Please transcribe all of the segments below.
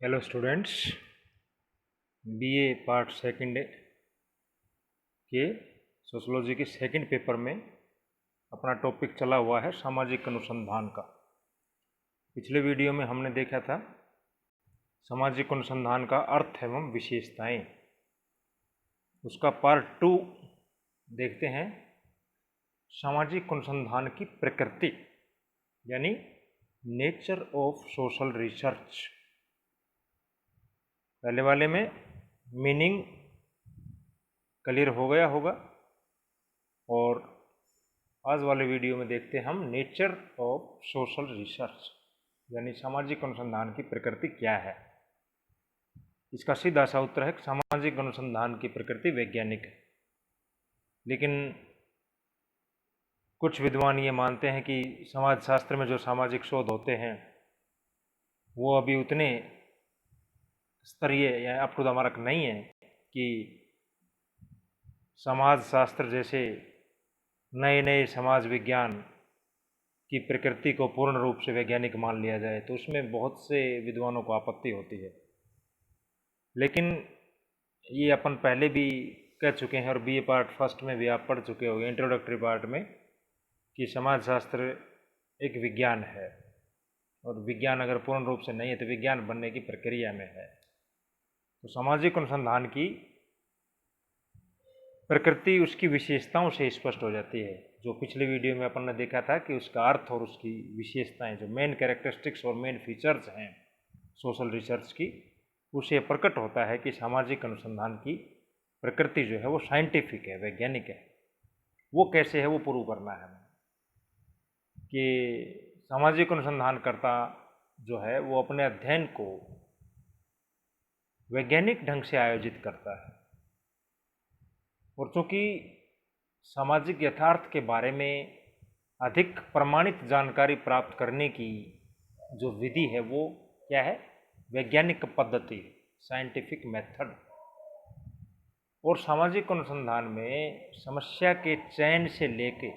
Hello students, BA part second के sociology के second paper में अपना टॉपिक चला हुआ है सामाजिक अनुसंधान का। पिछले वीडियो में हमने देखा था सामाजिक अनुसंधान का अर्थ एवं विशेषताएं। उसका पार्ट 2 देखते हैं सामाजिक अनुसंधान की प्रकृति यानी नेचर ऑफ सोशल रिसर्च। पहले वाले में मीनिंग क्लियर हो गया होगा और आज वाले वीडियो में देखते हैं हम नेचर ऑफ सोशल रिसर्च यानी सामाजिक अनुसंधान की प्रकृति क्या है। इसका सीधा सा उत्तर है सामाजिक अनुसंधान की प्रकृति वैज्ञानिक है, लेकिन कुछ विद्वान ये मानते हैं कि समाजशास्त्र में जो सामाजिक शोध होते हैं वो अभी उतने स्तरीय या अप टू द मार्क नहीं है कि समाजशास्त्र जैसे नए नए समाज विज्ञान की प्रकृति को पूर्ण रूप से वैज्ञानिक मान लिया जाए, तो उसमें बहुत से विद्वानों को आपत्ति होती है। लेकिन ये अपन पहले भी कह चुके हैं और बीए पार्ट फर्स्ट में भी आप पढ़ चुके होंगे इंट्रोडक्टरी पार्ट में कि समाजशास्त्र एक विज्ञान है और विज्ञान अगर पूर्ण रूप से नहीं है तो विज्ञान बनने की प्रक्रिया में है। तो सामाजिक अनुसंधान की प्रकृति उसकी विशेषताओं से स्पष्ट हो जाती है, जो पिछले वीडियो में अपन ने देखा था कि उसका अर्थ और उसकी विशेषताएं जो मेन कैरेक्टरिस्टिक्स और मेन फीचर्स हैं सोशल रिसर्च की, उसे प्रकट होता है कि सामाजिक अनुसंधान की प्रकृति जो है वो साइंटिफिक है, वैज्ञानिक है। वो कैसे है वो प्रूव करना है कि सामाजिक अनुसंधानकर्ता जो है वो अपने अध्ययन को वैज्ञानिक ढंग से आयोजित करता है और चूँकि सामाजिक यथार्थ के बारे में अधिक प्रमाणित जानकारी प्राप्त करने की जो विधि है वो क्या है, वैज्ञानिक पद्धति, साइंटिफिक मेथड। और सामाजिक अनुसंधान में समस्या के चयन से लेके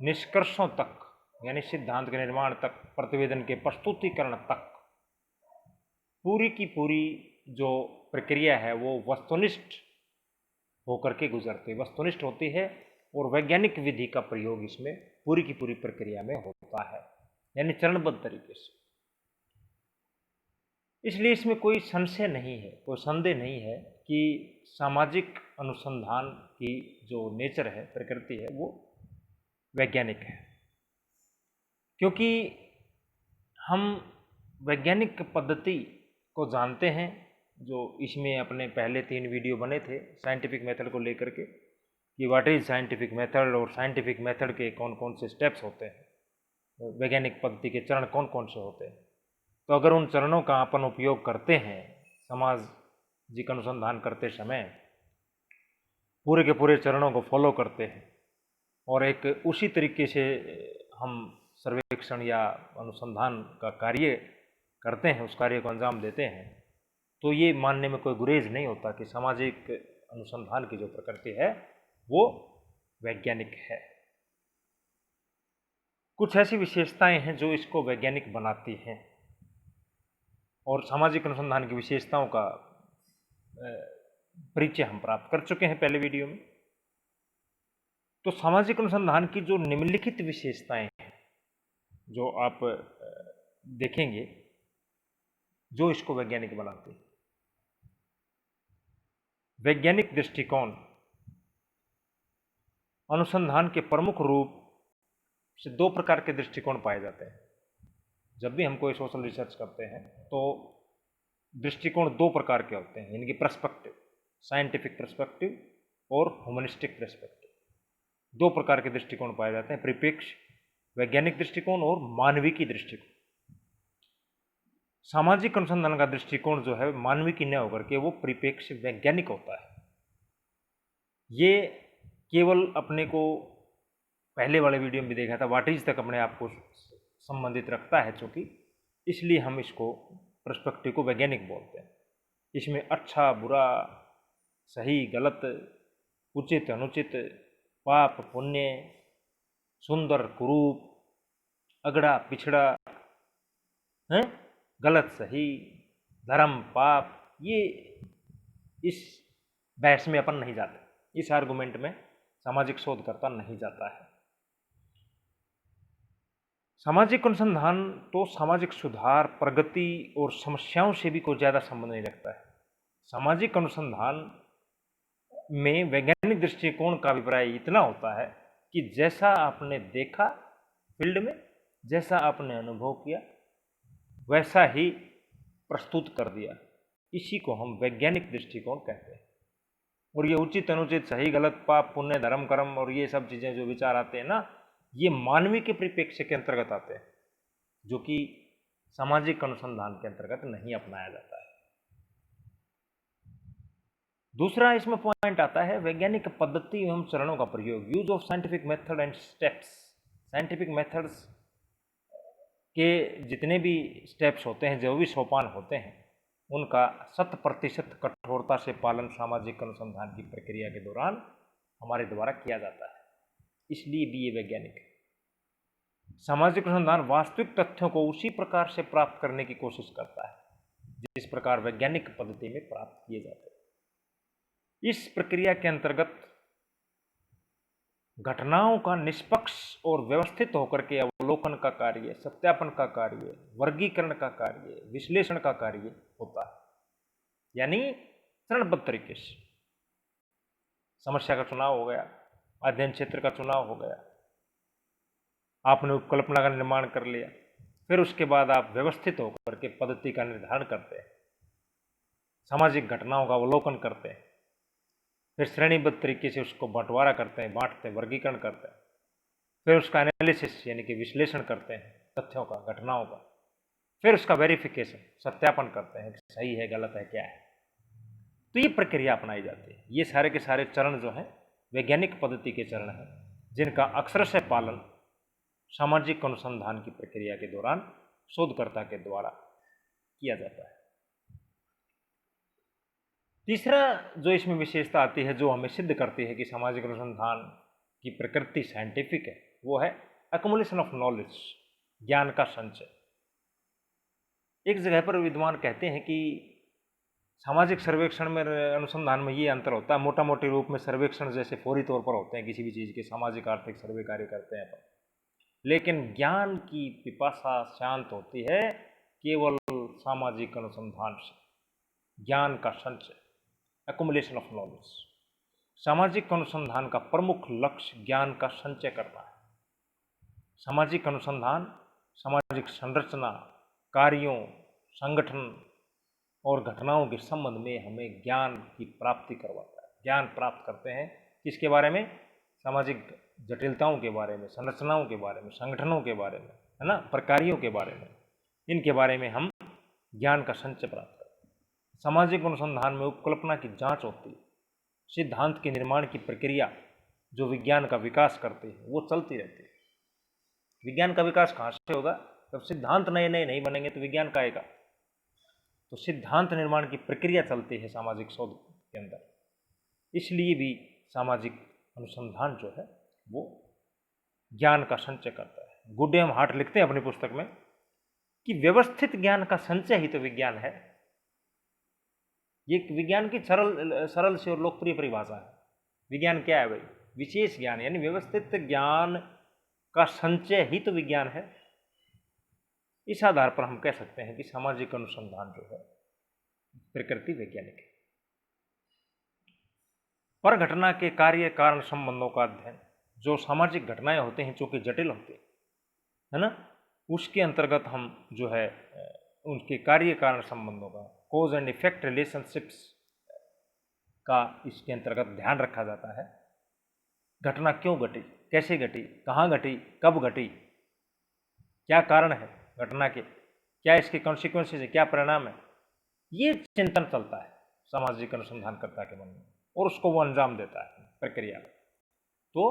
निष्कर्षों तक यानी सिद्धांत के निर्माण तक, प्रतिवेदन के प्रस्तुतिकरण तक पूरी की पूरी जो प्रक्रिया है वो वस्तुनिष्ठ होकर के गुजरती, वस्तुनिष्ठ होती है और वैज्ञानिक विधि का प्रयोग इसमें पूरी की पूरी प्रक्रिया में होता है, यानी चरणबद्ध तरीके से। इसलिए इसमें कोई संशय नहीं है, कोई संदेह नहीं है कि सामाजिक अनुसंधान की जो नेचर है, प्रकृति है, वो वैज्ञानिक है। क्योंकि हम वैज्ञानिक पद्धति को जानते हैं, जो इसमें अपने पहले 3 वीडियो बने थे साइंटिफिक मेथड को लेकर के कि व्हाट इज साइंटिफिक मेथड और साइंटिफिक मेथड के कौन कौन से स्टेप्स होते हैं, वैज्ञानिक पद्धति के चरण कौन कौन से होते हैं। तो अगर उन चरणों का अपन उपयोग करते हैं सामाजिक अनुसंधान करते समय, पूरे के पूरे चरणों को फॉलो करते हैं और एक उसी तरीके से हम सर्वेक्षण या अनुसंधान का कार्य करते हैं, उस कार्य को अंजाम देते हैं, तो ये मानने में कोई गुरेज नहीं होता कि सामाजिक अनुसंधान की जो प्रकृति है वो वैज्ञानिक है। कुछ ऐसी विशेषताएं हैं जो इसको वैज्ञानिक बनाती हैं और सामाजिक अनुसंधान की विशेषताओं का परिचय हम प्राप्त कर चुके हैं पहले वीडियो में। तो सामाजिक अनुसंधान की जो निम्नलिखित विशेषताएं हैं जो आप देखेंगे जो इसको वैज्ञानिक बनाती है। वैज्ञानिक दृष्टिकोण अनुसंधान के प्रमुख रूप से 2 प्रकार के दृष्टिकोण पाए जाते हैं। जब भी हम कोई सोशल रिसर्च करते हैं तो दृष्टिकोण 2 प्रकार के होते हैं, यानी कि पर्सपेक्टिव, साइंटिफिक पर्सपेक्टिव और ह्यूमनिस्टिक पर्सपेक्टिव। 2 प्रकार के दृष्टिकोण पाए जाते हैं, परिप्रेक्ष्य वैज्ञानिक दृष्टिकोण और मानविकी दृष्टिकोण। सामाजिक अनुसंधान का दृष्टिकोण जो है मानविकी न होकर के वो परिप्रेक्ष्य वैज्ञानिक होता है। ये केवल अपने को पहले वाले वीडियो में भी देखा था, व्हाट इज तक अपने आप को संबंधित रखता है, चूँकि इसलिए हम इसको पर्सपेक्टिव को वैज्ञानिक बोलते हैं। इसमें अच्छा बुरा, सही गलत, उचित अनुचित, पाप पुण्य, सुंदर कुरूप, अगड़ा पिछड़ा, हैं, गलत सही, धर्म पाप, ये इस बहस में अपन नहीं जाते, इस आर्गुमेंट में सामाजिक शोधकर्ता नहीं जाता है। सामाजिक अनुसंधान तो सामाजिक सुधार, प्रगति और समस्याओं से भी कोई ज़्यादा संबंध नहीं रखता है। सामाजिक अनुसंधान में वैज्ञानिक दृष्टिकोण का अभिप्राय इतना होता है कि जैसा आपने देखा फील्ड में, जैसा आपने अनुभव किया, वैसा ही प्रस्तुत कर दिया। इसी को हम वैज्ञानिक दृष्टिकोण कहते हैं। और ये उचित अनुचित, सही गलत, पाप पुण्य, धर्म कर्म और ये सब चीज़ें जो विचार आते हैं ना, ये मानवीय के परिप्रेक्ष्य के अंतर्गत आते हैं, जो कि सामाजिक अनुसंधान के अंतर्गत नहीं अपनाया जाता है। दूसरा इसमें पॉइंट आता है वैज्ञानिक पद्धति एवं चरणों का प्रयोग, use of scientific method and steps. Scientific methods के जितने भी स्टेप्स होते हैं, जो भी सोपान होते हैं, उनका 100% कठोरता से पालन सामाजिक अनुसंधान की प्रक्रिया के दौरान हमारे द्वारा किया जाता है, इसलिए भी ये वैज्ञानिक है। सामाजिक अनुसंधान वास्तविक तथ्यों को उसी प्रकार से प्राप्त करने की कोशिश करता है जिस प्रकार वैज्ञानिक पद्धति में प्राप्त किए जाते हैं। इस प्रक्रिया के अंतर्गत घटनाओं का निष्पक्ष और व्यवस्थित होकर के अवलोकन का कार्य, सत्यापन का कार्य, वर्गीकरण का कार्य, विश्लेषण का कार्य होता है, यानी चरणबद्ध तरीके से। समस्या का चुनाव हो गया, अध्ययन क्षेत्र का चुनाव हो गया, आपने उपकल्पना का निर्माण कर लिया, फिर उसके बाद आप व्यवस्थित होकर के पद्धति का निर्धारण करते हैं, सामाजिक घटनाओं का अवलोकन करते हैं, फिर श्रेणीबद्ध तरीके से उसको बंटवारा करते हैं, बांटते हैं, वर्गीकरण करते हैं, फिर उसका एनालिसिस यानी कि विश्लेषण करते हैं तथ्यों का, घटनाओं का, फिर उसका वेरिफिकेशन, सत्यापन करते हैं कि सही है गलत है क्या है। तो ये प्रक्रिया अपनाई जाती है। ये सारे के सारे चरण जो हैं वैज्ञानिक पद्धति के चरण हैं, जिनका अक्षरशः पालन सामाजिक अनुसंधान की प्रक्रिया के दौरान शोधकर्ता के द्वारा किया जाता है। तीसरा जो इसमें विशेषता आती है, जो हमें सिद्ध करती है कि सामाजिक अनुसंधान की प्रकृति साइंटिफिक है, वो है एक्युमुलेशन ऑफ नॉलेज, ज्ञान का संचय। एक जगह पर विद्वान कहते हैं कि सामाजिक सर्वेक्षण में, अनुसंधान में ये अंतर होता है, मोटा मोटी रूप में सर्वेक्षण जैसे फौरी तौर पर होते हैं, किसी भी चीज़ के सामाजिक आर्थिक सर्वे कार्य करते हैं अपन, लेकिन ज्ञान की पिपासा शांत होती है केवल सामाजिक अनुसंधान से, ज्ञान का संचय, एक्युमुलेशन ऑफ नॉलेज। सामाजिक अनुसंधान का प्रमुख लक्ष्य ज्ञान का संचय करना है। सामाजिक अनुसंधान सामाजिक संरचना, कार्यों, संगठन और घटनाओं के संबंध में हमें ज्ञान की प्राप्ति करवाता है। ज्ञान प्राप्त करते हैं किसके बारे में? सामाजिक जटिलताओं के बारे में, संरचनाओं के बारे में, संगठनों के बारे में, है ना, प्रकारों के बारे में, इनके बारे में हम ज्ञान का संचय प्राप्त करते हैं। सामाजिक अनुसंधान में उपकल्पना की जांच होती है, सिद्धांत के निर्माण की प्रक्रिया जो विज्ञान का विकास करती है वो चलती रहती है। विज्ञान का विकास कहाँ से होगा? जब सिद्धांत नए नए नहीं बनेंगे तो विज्ञान का आएगा। तो सिद्धांत निर्माण की प्रक्रिया चलती है सामाजिक शोध के अंदर, इसलिए भी सामाजिक अनुसंधान जो है वो ज्ञान का संचय करता है। गुडेम हार्ट लिखते हैं अपनी पुस्तक में कि व्यवस्थित ज्ञान का संचय ही तो विज्ञान है। ये विज्ञान की सरल से और लोकप्रिय परिभाषा है। विज्ञान क्या है भाई? विशेष ज्ञान, यानी व्यवस्थित ज्ञान का संचय ही तो विज्ञान है। इस आधार पर हम कह सकते हैं कि सामाजिक अनुसंधान जो है प्रकृति वैज्ञानिक है। पर घटना के कार्य कारण संबंधों का अध्ययन, जो सामाजिक घटनाएं होते हैं चूंकि जटिल होते हैं, है ना, उसके अंतर्गत हम जो है उनके कार्य कारण संबंधों का, कोज एंड इफेक्ट रिलेशनशिप्स का इसके अंतर्गत ध्यान रखा जाता है। घटना क्यों घटी, कैसे घटी, कहाँ घटी, कब घटी, क्या कारण है घटना के, क्या इसके कॉन्सिक्वेंसेस है, क्या परिणाम है, ये चिंतन चलता है सामाजिक अनुसंधानकर्ता के मन में और उसको वो अंजाम देता है प्रक्रिया। तो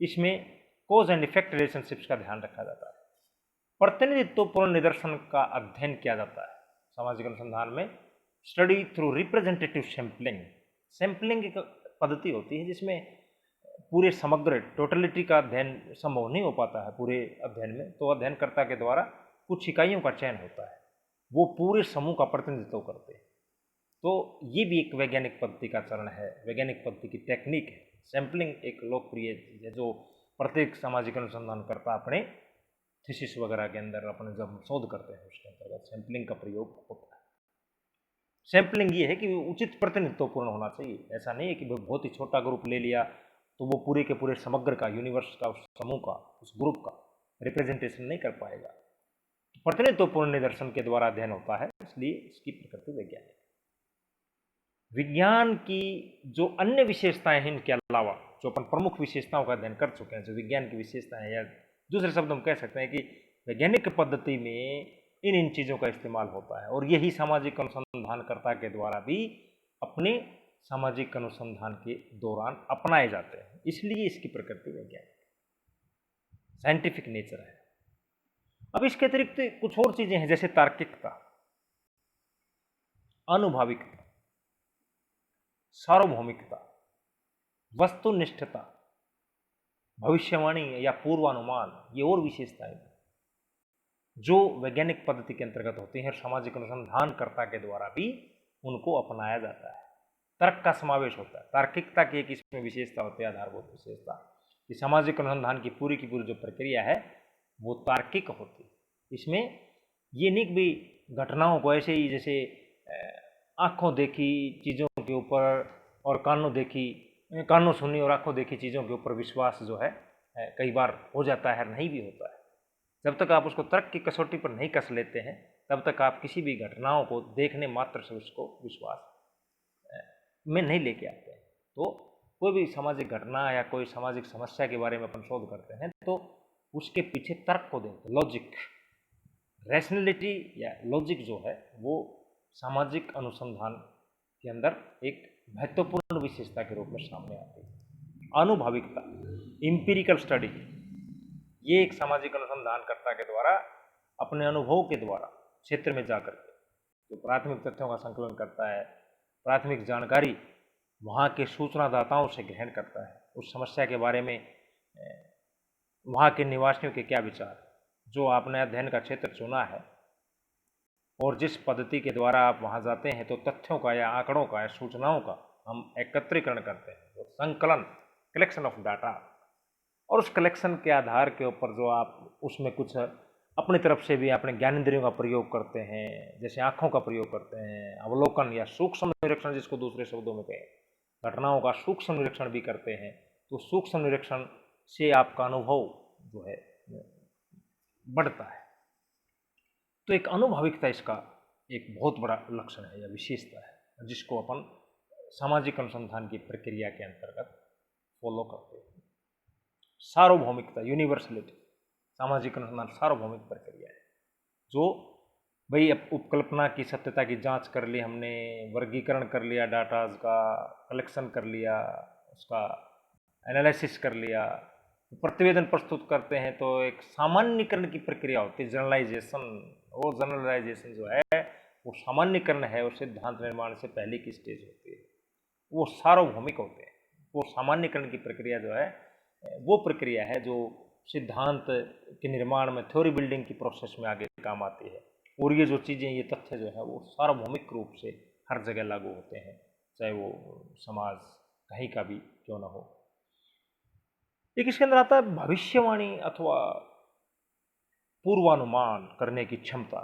इसमें कोज एंड इफेक्ट रिलेशनशिप्स का ध्यान रखा जाता है। प्रतिनिधित्वपूर्ण निदर्शन का अध्ययन किया जाता है सामाजिक अनुसंधान में। Study through representative sampling, sampling एक पद्धति होती है जिसमें पूरे समग्र टोटलिटी का अध्ययन संभव नहीं हो पाता है पूरे अध्ययन में, तो अध्ययनकर्ता के द्वारा कुछ इकाइयों का चयन होता है वो पूरे समूह का प्रतिनिधित्व करते हैं। तो ये भी एक वैज्ञानिक पद्धति का चरण है, वैज्ञानिक पद्धति की टेक्निक है। सैंपलिंग एक लोकप्रिय चीज है जो प्रत्येक सामाजिक अनुसंधानकर्ता अपने थीसिस वगैरह के अंदर अपने जब शोध करते हैं उसके अंतर्गत सैंपलिंग का प्रयोग होता है। सैंपलिंग ये है कि उचित प्रतिनिधित्वपूर्ण होना चाहिए, ऐसा नहीं है कि बहुत ही छोटा ग्रुप ले लिया तो वो पूरे के पूरे समग्र का, यूनिवर्स का, उस समूह का, उस ग्रुप का रिप्रेजेंटेशन नहीं कर पाएगा। प्रतिनिधित्वपूर्ण निदर्शन के द्वारा अध्ययन होता है, इसलिए इसकी प्रकृति वैज्ञानिक। विज्ञान की जो अन्य विशेषताएं हैं इनके अलावा, जो अपन प्रमुख विशेषताओं का अध्ययन कर चुके हैं, जो विज्ञान की विशेषताएं, या दूसरे शब्द हम कह सकते हैं कि वैज्ञानिक पद्धति में इन चीज़ों का इस्तेमाल होता है और यही सामाजिक अनुसंधानकर्ता के द्वारा भी अपने सामाजिक अनुसंधान के दौरान अपनाए जाते हैं, इसलिए इसकी प्रकृति वैज्ञानिक, साइंटिफिक नेचर है। अब इसके अतिरिक्त कुछ और चीजें हैं, जैसे तार्किकता, अनुभाविकता, सार्वभौमिकता, वस्तुनिष्ठता, भविष्यवाणी या पूर्वानुमान, ये और विशेषताएं जो वैज्ञानिक पद्धति के अंतर्गत होती हैं और सामाजिक अनुसंधानकर्ता के द्वारा भी उनको अपनाया जाता है। तर्क का समावेश होता है। तार्किकता की एक इसमें विशेषता होती है, आधारभूत विशेषता, कि सामाजिक अनुसंधान की पूरी जो प्रक्रिया है वो तार्किक होती है। इसमें ये नहीं कि भी घटनाओं को ऐसे ही जैसे आंखों देखी चीज़ों के ऊपर और कानों सुनी और आंखों देखी चीज़ों के ऊपर विश्वास जो है कई बार हो जाता है, नहीं भी होता है। जब तक आप उसको तर्क की कसौटी पर नहीं कस लेते हैं तब तक आप किसी भी घटनाओं को देखने मात्र से उसको विश्वास में नहीं लेके आते हैं। तो कोई भी सामाजिक घटना या कोई सामाजिक समस्या के बारे में अपन शोध करते हैं तो उसके पीछे तर्क को देखते हैं, लॉजिक, रैशनैलिटी या लॉजिक जो है वो सामाजिक अनुसंधान के अंदर एक महत्वपूर्ण विशेषता के रूप में सामने आती है। अनुभाविकता, इंपीरिकल स्टडी, ये एक सामाजिक अनुसंधानकर्ता के द्वारा अपने अनुभव के द्वारा क्षेत्र में जाकर के जो प्राथमिक तथ्यों का संकलन करता है, प्राथमिक जानकारी वहाँ के सूचनादाताओं से ग्रहण करता है, उस समस्या के बारे में वहाँ के निवासियों के क्या विचार, जो आपने अध्ययन का क्षेत्र चुना है और जिस पद्धति के द्वारा आप वहाँ जाते हैं तो तथ्यों का या आंकड़ों का या सूचनाओं का हम एकत्रीकरण करते हैं, तो संकलन, कलेक्शन ऑफ डाटा, और उस कलेक्शन के आधार के ऊपर जो आप उसमें कुछ अपनी तरफ से भी अपने ज्ञानेंद्रियों का प्रयोग करते हैं, जैसे आँखों का प्रयोग करते हैं, अवलोकन या सूक्ष्म निरीक्षण जिसको दूसरे शब्दों में कहें, घटनाओं का सूक्ष्म निरीक्षण भी करते हैं, तो सूक्ष्म निरीक्षण से आपका अनुभव जो है बढ़ता है। तो एक अनुभाविकता इसका एक बहुत बड़ा लक्षण है या विशेषता है जिसको अपन सामाजिक अनुसंधान की प्रक्रिया के अंतर्गत फॉलो करते हैं। सार्वभौमिकता, यूनिवर्सलिटी, सामाजिक अनुसंधान सार्वभौमिक प्रक्रिया है जो भाई उपकल्पना की सत्यता की जांच कर ली हमने, वर्गीकरण कर लिया, डाटाज का कलेक्शन कर लिया, उसका एनालिसिस कर लिया, प्रतिवेदन प्रस्तुत करते हैं तो एक सामान्यकरण की प्रक्रिया होती है, जनरलाइजेशन। वो जनरलाइजेशन जो है वो सामान्यकरण है और सिद्धांत निर्माण से पहले की स्टेज होती है, वो सार्वभौमिक होते हैं। वो सामान्यकरण की प्रक्रिया जो है वो प्रक्रिया है जो सिद्धांत के निर्माण में, थ्योरी बिल्डिंग की प्रोसेस में आगे काम आती है, और ये जो चीज़ें, ये तथ्य जो है वो सार्वभौमिक रूप से हर जगह लागू होते हैं, चाहे वो समाज कहीं का भी क्यों ना हो। एक इसके अंदर आता है भविष्यवाणी अथवा पूर्वानुमान करने की क्षमता।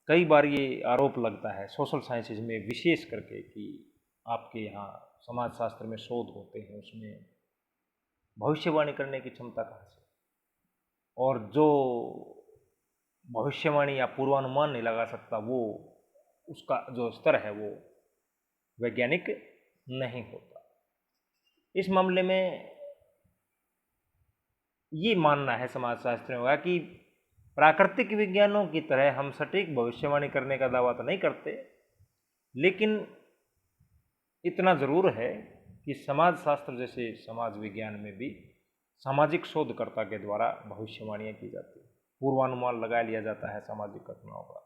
कई बार ये आरोप लगता है सोशल साइंसेज में विशेष करके कि आपके यहाँ समाजशास्त्र में शोध होते हैं उसमें भविष्यवाणी करने की क्षमता कहाँ से, और जो भविष्यवाणी या पूर्वानुमान नहीं लगा सकता वो उसका जो स्तर है वो वैज्ञानिक नहीं होता। इस मामले में ये मानना है समाजशास्त्रियों का कि प्राकृतिक विज्ञानों की तरह हम सटीक भविष्यवाणी करने का दावा तो नहीं करते, लेकिन इतना ज़रूर है कि समाजशास्त्र जैसे समाज विज्ञान में भी सामाजिक शोधकर्ता के द्वारा भविष्यवाणियाँ की जाती है, पूर्वानुमान लगा लिया जाता है सामाजिक घटनाओं का।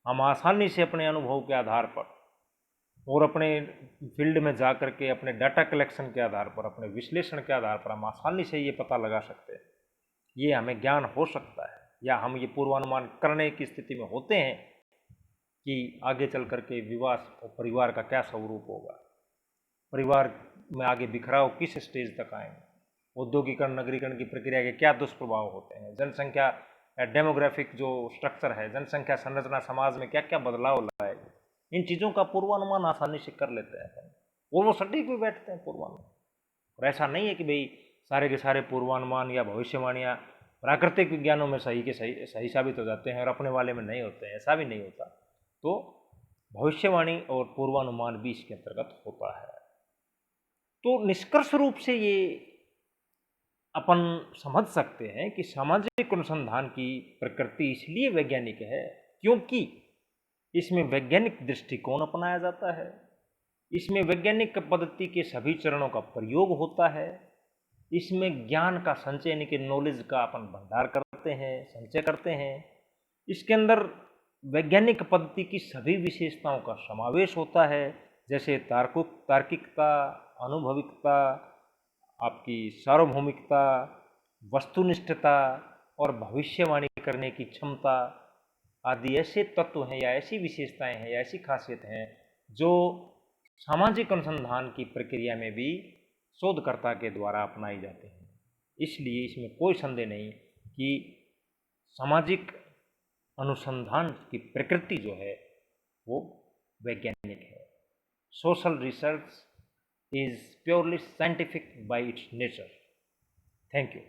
हम आसानी से अपने अनुभव के आधार पर और अपने फील्ड में जा कर के अपने डाटा कलेक्शन के आधार पर, अपने विश्लेषण के आधार पर हम आसानी से ये पता लगा सकते हैं, ये हमें ज्ञान हो सकता है या हम ये पूर्वानुमान करने की स्थिति में होते हैं कि आगे चल कर के विवाह और परिवार का क्या स्वरूप होगा, परिवार में आगे बिखराव किस स्टेज तक आएंगे, औद्योगिकरण नगरीकरण की प्रक्रिया के क्या दुष्प्रभाव होते हैं, जनसंख्या डेमोग्राफिक जो स्ट्रक्चर है, जनसंख्या संरचना समाज में क्या क्या बदलाव लाएगी, इन चीज़ों का पूर्वानुमान आसानी से कर लेते हैं और वो सटीक भी बैठते हैं पूर्वानुमान। और ऐसा नहीं है कि भाई सारे के सारे पूर्वानुमान या भविष्यवाणियाँ प्राकृतिक विज्ञानों में सही के सही सही साबित हो जाते हैं और अपने वाले में नहीं होते हैं, ऐसा भी नहीं होता। तो भविष्यवाणी और पूर्वानुमान भी इसके अंतर्गत होता है। तो निष्कर्ष रूप से ये अपन समझ सकते हैं कि सामाजिक अनुसंधान की प्रकृति इसलिए वैज्ञानिक है क्योंकि इसमें वैज्ञानिक दृष्टिकोण अपनाया जाता है, इसमें वैज्ञानिक पद्धति के सभी चरणों का प्रयोग होता है, इसमें ज्ञान का संचय यानी कि नॉलेज का अपन भंडार करते हैं, संचय करते हैं। इसके अंदर वैज्ञानिक पद्धति की सभी विशेषताओं का समावेश होता है, जैसे तार्किकता, अनुभविकता, आपकी सार्वभौमिकता, वस्तुनिष्ठता और भविष्यवाणी करने की क्षमता आदि ऐसे तत्व हैं या ऐसी विशेषताएं हैं या ऐसी खासियत हैं जो सामाजिक अनुसंधान की प्रक्रिया में भी शोधकर्ता के द्वारा अपनाई जाते हैं। इसलिए इसमें कोई संदेह नहीं कि सामाजिक अनुसंधान की प्रकृति जो है वो वैज्ञानिक है। Social research is purely scientific by its nature. Thank you.